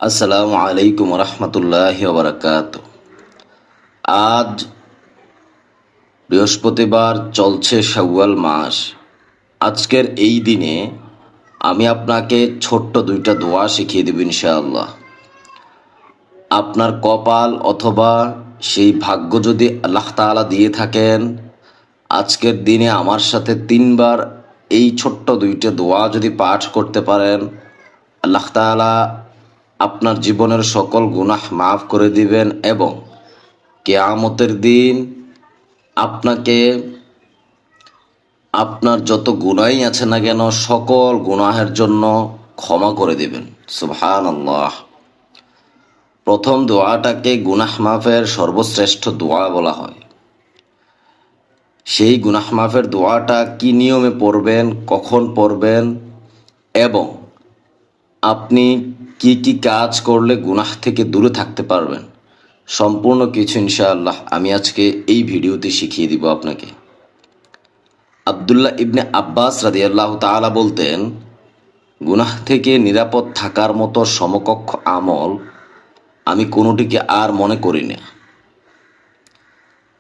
আসসালামু আলাইকুম রহমতুল্লাহি বারাকাতুহু। আজ বৃহস্পতিবার, চলছে শাওয়াল মাস। আজকের এই দিনে আমি আপনাকে ছোট্ট দুইটা দোয়া শিখিয়ে দেব ইনশাআল্লাহ। আপনার কপাল অথবা সেই ভাগ্য যদি আল্লাহ তাআলা দিয়ে থাকেন, আজকের দিনে আমার সাথে 3বার এই ছোট্ট দুইটা দোয়া যদি পাঠ করতে পারেন, আল্লাহ তাআলা আপনার জীবনের সকল গুনাহ মাফ করে দিবেন এবং কিয়ামতের দিন আপনাকে আপনার যত গুনাহই আছে না কেন সকল গুনাহের জন্য ক্ষমা করে দিবেন। সুবহানাল্লাহ। প্রথম দোয়াটাকে গুনাহ মাফের সর্বশ্রেষ্ঠ দোয়া বলা হয়। সেই গুনাহ মাফের দোয়াটা কি নিয়মে পড়বেন, কখন পড়বেন এবং আপনি কি কি কাজ করলে গুনাহ থেকে দূরে থাকতে পারবেন, সম্পূর্ণ কিছু ইনশাআল্লাহ আমি আজকে এই ভিডিওতে শিখিয়ে দিব আপনাকে। আব্দুল্লাহ ইবনে আব্বাস রাদিয়াল্লাহু তাআলা বলতেন, গুনাহ থেকে নিরাপদ থাকার মতো সমকক্ষ আমল আমি কোনোটিকে আর মনে করি না।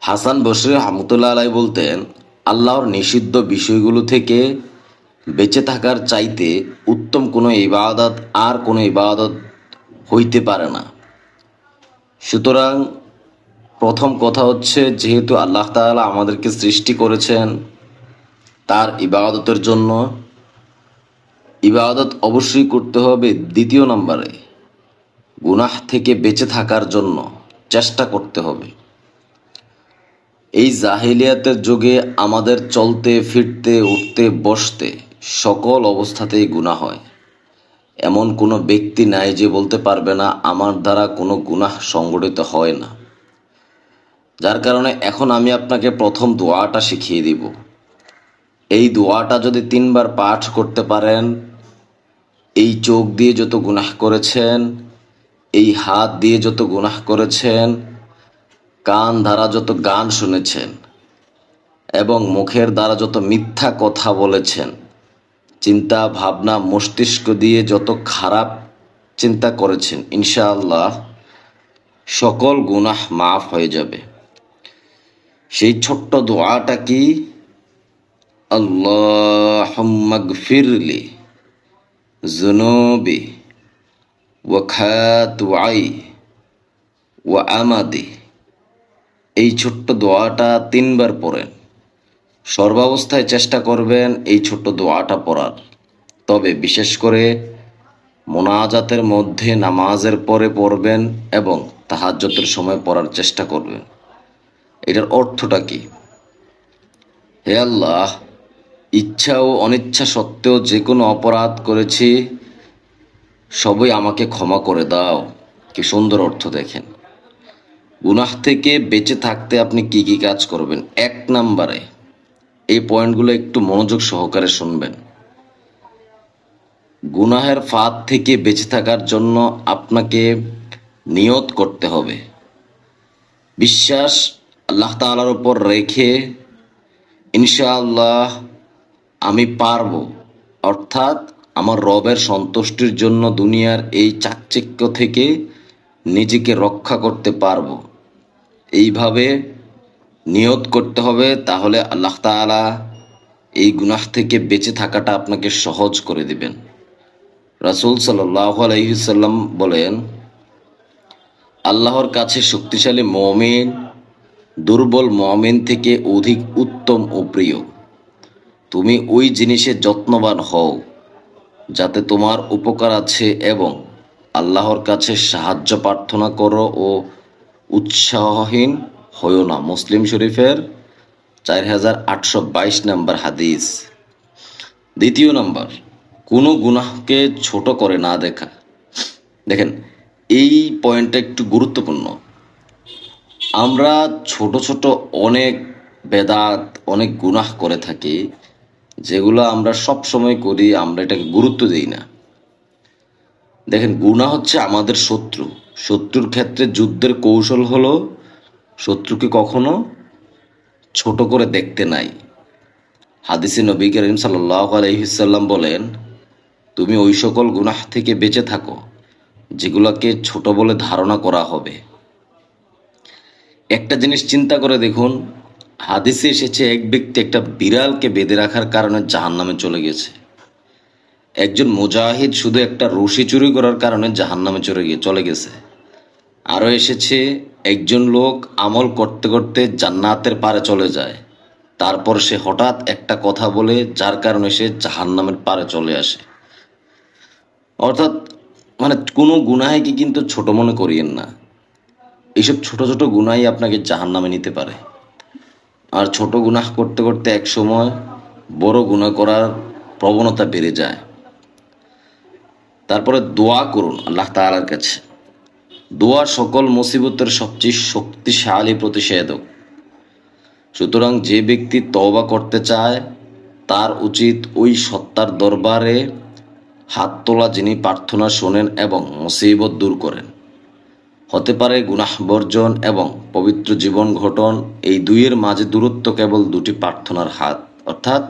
হাসান বসরি রহমতুল্লাহ আলাইহি বলতেন, আল্লাহর নিষিদ্ধ বিষয়গুলো থেকে বেঁচে থাকার চাইতে উত্তম কোনো ইবাদত আর কোনো ইবাদত হইতে পারে না। সুতরাং প্রথম কথা হচ্ছে, যেহেতু আল্লাহ তাআলা আমাদেরকে সৃষ্টি করেছেন তার ইবাদতের জন্য, ইবাদত অবশ্যই করতে হবে। দ্বিতীয় নম্বরে গুনাহ থেকে বেঁচে থাকার জন্য চেষ্টা করতে হবে। এই জাহিলিয়াতের যুগে আমাদের চলতে ফিরতে উঠতে বসতে সকল অবস্থাতেই গুনাহ হয়। এমন কোনো ব্যক্তি নাই যে বলতে পারবে না আমার দ্বারা কোনো গুনাহ সংগঠিত হয় না। যার কারণে এখন আমি আপনাকে প্রথম দোয়াটা শিখিয়ে দিব। এই দোয়াটা যদি 3বার পাঠ করতে পারেন, এই চোখ দিয়ে যত গুনাহ করেছেন, এই হাত দিয়ে যত গুনাহ করেছেন, কান দ্বারা যত গান শুনেছেন এবং মুখের দ্বারা যত মিথ্যা কথা বলেছেন, চিন্তা ভাবনা মস্তিষ্ক দিয়ে যত খারাপ চিন্তা করেছেন, ইনশাআল্লাহ সকল গুনাহ মাফ হয়ে যাবে। সেই ছোট্ট দোয়াটা কি? আল্লাহুম্মা গফিরলি যুনুবি ওয়া খাতুআই ওয়া আমাদি। এই ছোট্ট দোয়াটা 3বার পড়েন। সর্বাবস্থায় চেষ্টা করবেন এই ছোট্ট দোয়াটা পড়ার। তবে বিশেষ করে মোনাজাতের মধ্যে, নামাজের পরে পড়বেন এবং তাহাজ্জুদের সময় পড়ার চেষ্টা করবেন। এটার অর্থটা কি? হে আল্লাহ, ইচ্ছা ও অনিচ্ছা সত্ত্বেও যে কোনো অপরাধ করেছি, সবই আমাকে ক্ষমা করে দাও। কি সুন্দর অর্থ দেখেন। গুনাহ থেকে বেঁচে থাকতে আপনি কি কি কাজ করবেন? 1 নম্বরে, এই পয়েন্টগুলো একটু মনোযোগ সহকারে শুনবেন। গুনাহের ফাঁদ থেকে বেঁচে থাকার জন্য আপনাকে নিয়ত করতে হবে। বিশ্বাস আল্লাহ তাআলার উপর রেখে ইনশাআল্লাহ আমি পারবো, অর্থাৎ আমার রবের সন্তুষ্টির জন্য দুনিয়ার এই চাকচিক্য থেকে নিজেকে রক্ষা করতে পারবো, এইভাবে নিয়ত করতে হবে। তাহলে আল্লাহ তাআলা এই গুনাহ থেকে বেঁচে থাকাটা আপনাকে সহজ করে দিবেন। রাসূল সাল্লাল্লাহু আলাইহি সাল্লাম বলেন, আল্লাহর কাছে শক্তিশালী মুমিন দুর্বল মুমিন থেকে অধিক উত্তম ও প্রিয়। তুমি ওই জিনিসে যত্নবান হও যাতে তোমার উপকার আছে এবং আল্লাহর কাছে সাহায্য প্রার্থনা করো ও উৎসাহহীন হইও না। মুসলিম শরীফের 4822 নম্বর হাদিস। দ্বিতীয় নম্বর, কোনো গুনাহকে ছোট করে না দেখা। দেখেন, এই পয়েন্টটা একটু গুরুত্বপূর্ণ। আমরা ছোট ছোট অনেক বেদাত, অনেক গুনাহ করে থাকি, যেগুলো আমরা সব সময় করি, আমরা এটাকে গুরুত্ব দিই না। দেখেন, গুনাহ হচ্ছে আমাদের শত্রু। শত্রুর ক্ষেত্রে যুদ্ধের কৌশল হলো শত্রুকে কখনো ছোট করে দেখতে নাই। হাদিসে নবী করিম সাল্লাল্লাহু আলাইহি সাল্লাম বলেন, তুমি ওই সকল গুনাহ থেকে বেঁচে থাকো যেগুলোকে ছোট বলে ধারণা করা হবে। একটা জিনিস চিন্তা করে দেখুন, হাদিসে এসেছে এক ব্যক্তি একটা বিড়ালকে বেঁধে রাখার কারণে জাহান্নামে চলে গেছে। একজন মুজাহিদ শুধু একটা রশি চুরি করার কারণে জাহান্নামে চলে গেছে। আরও এসেছে একজন লোক আমল করতে করতে জান্নাতের পারে চলে যায়, তারপর সে হঠাৎ একটা কথা বলে যার কারণে সে জাহান্নামের পারে চলে আসে। অর্থাৎ কোনো গুনাহকে কিন্তু ছোট মনে করিয়েন না। এইসব ছোট ছোট গুনাহই আপনাকে জাহান্নামে নিতে পারে। আর ছোট গুনাহ করতে করতে এক সময় বড় গুনাহ করার প্রবণতা বেড়ে যায়। তারপরে দোয়া করুন আল্লাহ তাআলার কাছে। দোয়া সকল মুসিবতের সবচেয়ে শক্তিশালী প্রতিষেধক। সুতরাং যে ব্যক্তি তওবা করতে চায় তার উচিত ওই সত্তার দরবারে হাত তোলা যিনি প্রার্থনা শোনেন এবং মুসিবত দূর করেন। হতে পারে গুনাহ বর্জন এবং পবিত্র জীবন গঠন, এই দুইয়ের মাঝে দূরত্ব কেবল দুটি প্রার্থনার হাত। অর্থাৎ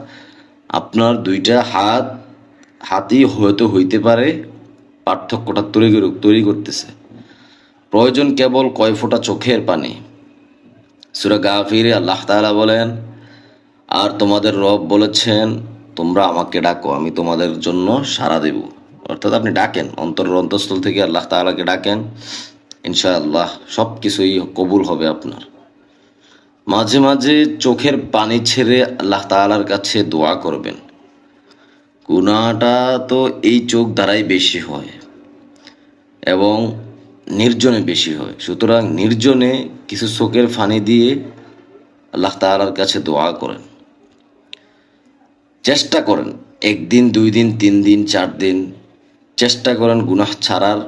আপনার দুইটা হাতই হইতে পারে পার্থক্যটা তৈরি করতেছে। প্রয়োজন কেবল কয় ফোঁটা চোখের পানি। সূরা গাফিরে আল্লাহ তাআলা বলেন, আর তোমাদের রব বলেছেন তোমরা আমাকে ডাকো, আমি তোমাদের জন্য সাড়া দেব। অর্থাৎ আপনি ডাকেন, অন্তঃস্থল থেকে আল্লাহ তাআলাকে ডাকেন, ইনশাআল্লাহ সব কিছুই কবুল হবে আপনার। মাঝে মাঝে চোখের পানি ছেড়ে আল্লাহ তাআলার কাছে দোয়া করবেন। গুনাহটা তো এই চোখ দ্বারাই বেশি হয় এবং নির্জনে বেশি হয়। সুতরাং নির্জনে কিছু চোখের পানি দিয়ে আল্লাহ তাআলার কাছে দোয়া করেন। চেষ্টা করেন একদিন, 2 দিন, 3 দিন, 4 দিন চেষ্টা করেন গুনাহ ছাড়ার।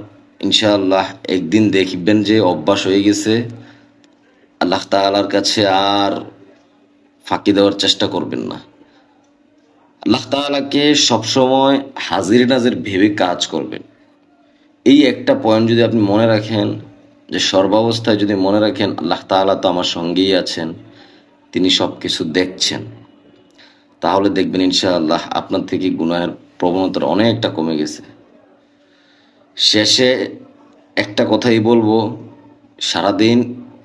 ইনশাআল্লাহ একদিন দেখবেন যে অভ্যাস হয়ে গেছে। আল্লাহ তাআলার কাছে আর ফাঁকি দেওয়ার চেষ্টা করবেন না। আল্লাহ তাআলাকে সবসময় হাজির নাজির ভেবে কাজ করবেন। এই একটা পয়েন্ট যদি আপনি মনে রাখেন, যে সর্বাবস্থায় যদি মনে রাখেন আল্লাহ তাআলা তো আমার সঙ্গেই আছেন, তিনি সব কিছু দেখছেন, তাহলে দেখবেন ইনশাআল্লাহ আপনার থেকে গুনাহের প্রবণতা অনেকটা কমে গেছে। শেষে একটা কথাই বলবো, সারাদিন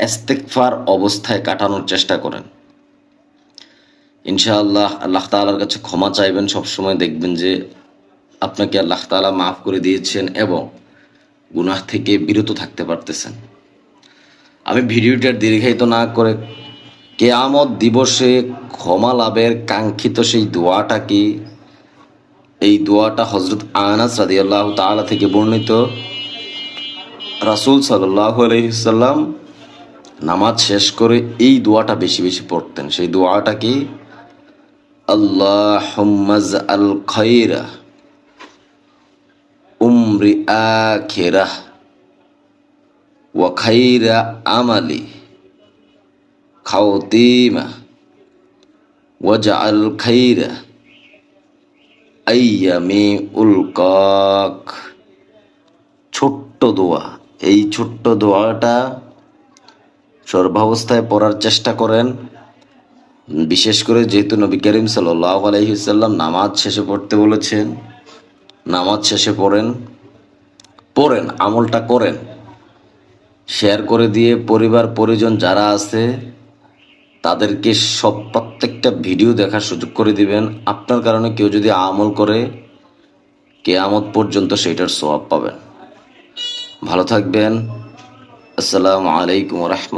ইস্তেগফার অবস্থায় কাটানোর চেষ্টা করেন। ইনশাআল্লাহ আল্লাহ তাআলার কাছে ক্ষমা চাইবেন সবসময়, দেখবেন যে আপনাকে আল্লাহ তাআলা মাফ করে দিয়েছেন এবং গুনাহ থেকে বিরত থাকতে পারতেছেন। আমি ভিডিওটা দীর্ঘায়িত না করে কিয়ামত দিবসে ক্ষমা লাভের কাঙ্ক্ষিত সেই দোয়াটা কি, এই দোয়াটা হযরত আনাস রাদিয়াল্লাহু তাআলা থেকে বর্ণিত। রাসূল সাল্লাল্লাহু আলাইহি ওয়াসাল্লাম নামাজ শেষ করে এই দোয়াটা বেশি বেশি পড়তেন। সেই দোয়াটা কি, আল্লাহুম্মা জাআল খায়রা উমরি আখিরাহ ওয়া খায়রা আমালি খাওতিমা ওয়াজআল খায়রা আইয়ামি উলকাক। ছোট্ট দোয়া, এই ছোট্ট দোয়াটা সর্বাবস্থায় পড়ার চেষ্টা করেন। বিশেষ করে যেহেতু নবী করিম সাল্লাল্লাহু আলাইহি ওয়াসাল্লাম নামাজ শেষে পড়তে বলেছেন, নামাজ শেষে পড়েন, আমলটা করেন। শেয়ার করে দিয়ে পরিবার পরিজন যারা আছে তাদেরকে প্রত্যেকটা ভিডিও দেখার সুযোগ করে দিবেন। আপনার কারণে কেউ যদি আমল করে কিয়ামত পর্যন্ত সেটার সওয়াব পাবেন। ভালো থাকবেন। আসসালামু আলাইকুম ওয়া রাহমাতুল্লাহ।